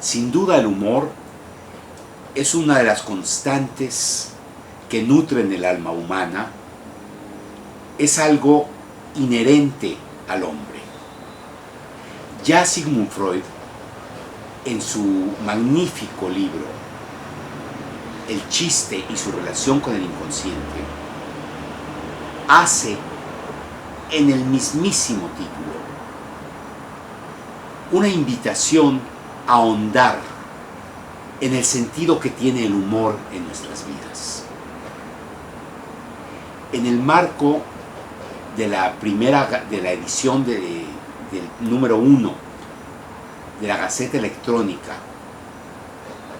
Sin duda el humor es una de las constantes que nutren el alma humana, es algo inherente al hombre. Ya Sigmund Freud, en su magnífico libro El chiste y su relación con el inconsciente, hace en el mismísimo título una invitación a ahondar en el sentido que tiene el humor en nuestras vidas. En el marco de la edición del número 1 de la Gaceta Electrónica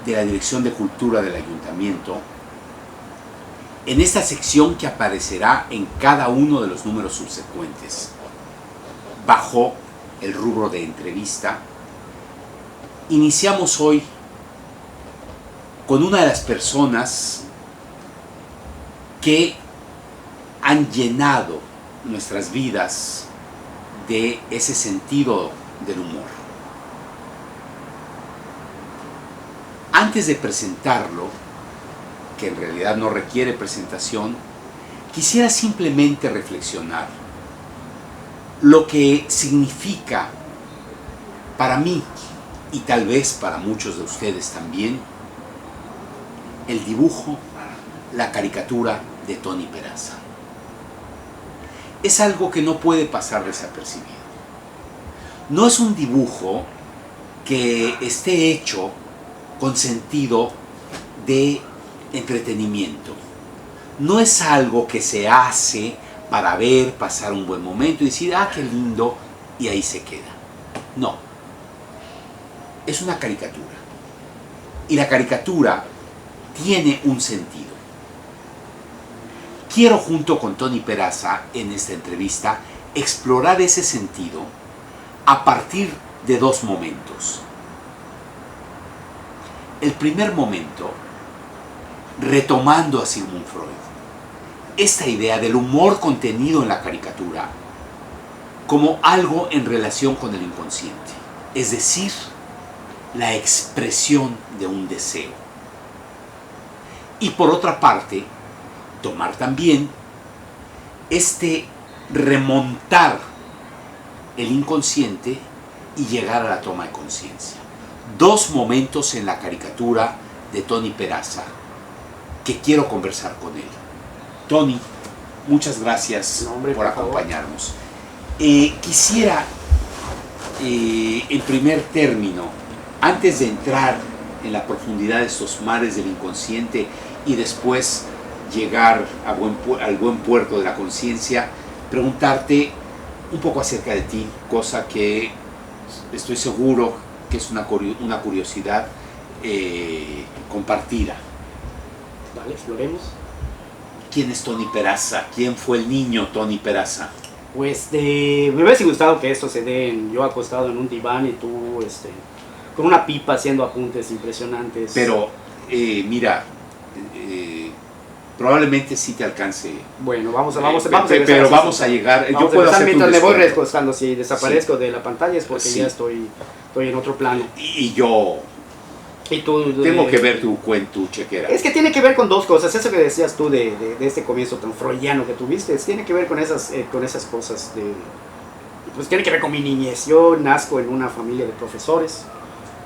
de la Dirección de Cultura del Ayuntamiento, en esta sección que aparecerá en cada uno de los números subsecuentes, bajo el rubro de entrevista, iniciamos hoy con una de las personas que han llenado nuestras vidas de ese sentido del humor. Antes de presentarlo, que en realidad no requiere presentación, quisiera simplemente reflexionar lo que significa para mí, y tal vez para muchos de ustedes también, el dibujo, la caricatura de Tony Peraza. Es algo que no puede pasar desapercibido. No es un dibujo que esté hecho con sentido de entretenimiento. No es algo que se hace para ver, pasar un buen momento y decir, ah, qué lindo, y ahí se queda. No. Es una caricatura. Y la caricatura tiene un sentido. Quiero, junto con Tony Peraza, en esta entrevista, explorar ese sentido a partir de dos momentos. El primer momento, retomando a Sigmund Freud, esta idea del humor contenido en la caricatura como algo en relación con el inconsciente, es decir, la expresión de un deseo. Y por otra parte, tomar también este remontar el inconsciente y llegar a la toma de conciencia. Dos momentos en la caricatura de Tony Peraza que quiero conversar con él. Tony, muchas gracias por acompañarnos. Quisiera, en primer término, antes de entrar en la profundidad de estos mares del inconsciente y después llegar al buen puerto de la conciencia, preguntarte un poco acerca de ti, cosa que estoy seguro que es una curiosidad compartida. Vale, exploremos. ¿Quién es Tony Peraza? ¿Quién fue el niño Tony Peraza? Pues me hubiese gustado que esto se dé yo acostado en un diván y tú con una pipa haciendo apuntes impresionantes. Pero mira, probablemente sí te alcance. Bueno, vamos a pero vamos a llegar. Yo puedo hacer mientras me voy recostando. Si desaparezco de la pantalla es porque ya estoy en otro plano. Y yo tengo que ver tu chequera. Es que tiene que ver con dos cosas. Eso que decías tú de este comienzo tan freudiano que tuviste, tiene que ver con esas cosas pues tiene que ver con mi niñez. Yo nazco en una familia de profesores.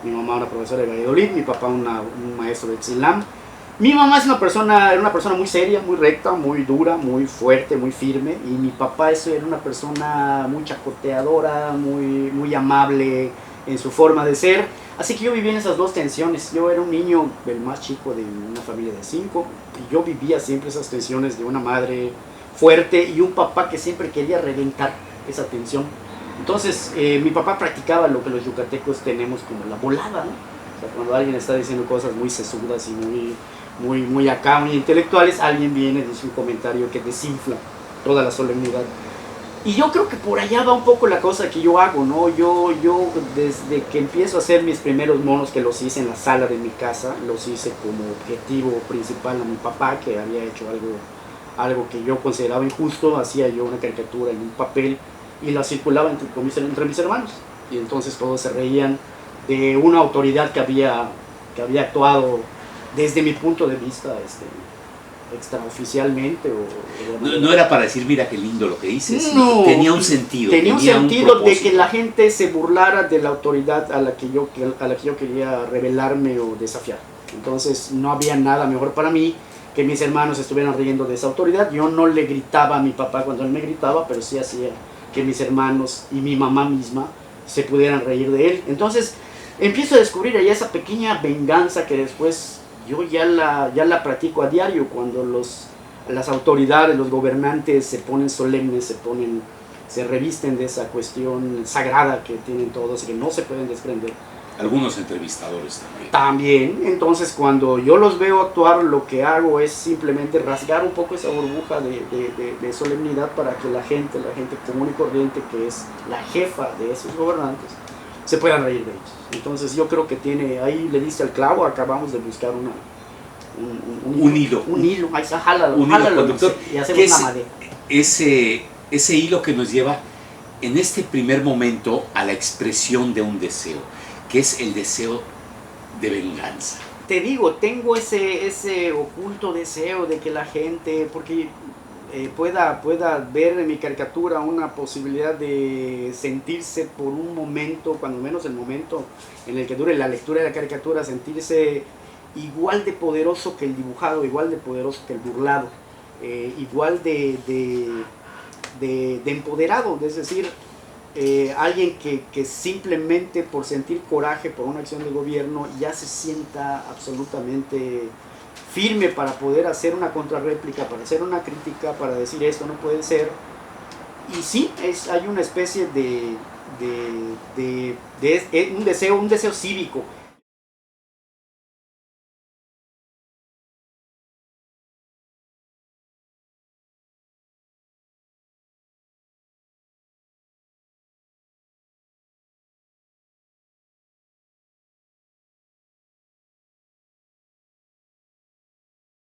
Mi mamá una profesora de Valladolid, mi papá un maestro de Tzilam. Mi mamá era una persona muy seria, muy recta, muy dura, muy fuerte, muy firme. Y mi papá era una persona muy chacoteadora, muy amable en su forma de ser. Así que yo vivía en esas dos tensiones. Yo era un niño, el más chico de una familia de 5. Y yo vivía siempre esas tensiones de una madre fuerte y un papá que siempre quería reventar esa tensión. Entonces, mi papá practicaba lo que los yucatecos tenemos como la volada, ¿no? O sea, cuando alguien está diciendo cosas muy sesudas y muy acá, muy intelectuales, alguien viene y dice un comentario que desinfla toda la solemnidad. Y yo creo que por allá va un poco la cosa que yo hago, ¿no? Yo desde que empiezo a hacer mis primeros monos, que los hice en la sala de mi casa, los hice como objetivo principal a mi papá, que había hecho algo que yo consideraba injusto. Hacía yo una caricatura en un papel y la circulaba entre mis hermanos. Y entonces todos se reían de una autoridad que había actuado desde mi punto de vista extraoficialmente. No era para decir, mira qué lindo lo que dices, no, tenía un sentido. Tenía un sentido de que la propósito. gente se burlara de la autoridad a la que yo quería rebelarme o desafiar. Entonces no había nada mejor para mí que mis hermanos estuvieran riendo de esa autoridad. Yo no le gritaba a mi papá cuando él me gritaba, pero sí hacía que mis hermanos y mi mamá misma se pudieran reír de él. Entonces empiezo a descubrir ahí esa pequeña venganza que después yo ya la practico a diario cuando las autoridades, los gobernantes se ponen solemnes, se revisten de esa cuestión sagrada que tienen todos y que no se pueden desprender. Algunos entrevistadores también. También, entonces cuando yo los veo actuar, lo que hago es simplemente rasgar un poco esa burbuja de solemnidad para que la gente común y corriente, que es la jefa de esos gobernantes, se puedan reír de ellos. Entonces yo creo que ahí le diste al clavo, acabamos de buscar un hilo. Un hilo, ahí está, jálalo, un jálalo, hilo conductor, y hacemos una madera. Ese hilo que nos lleva en este primer momento a la expresión de un deseo, que es el deseo de venganza. Te digo, tengo ese oculto deseo de que la gente, porque pueda ver en mi caricatura una posibilidad de sentirse por un momento, cuando menos el momento en el que dure la lectura de la caricatura, sentirse igual de poderoso que el dibujado, igual de poderoso que el burlado, igual de empoderado, es decir, alguien que simplemente por sentir coraje por una acción de gobierno ya se sienta absolutamente firme para poder hacer una contrarréplica, para hacer una crítica, para decir esto no puede ser. Y sí, hay una especie de un deseo cívico.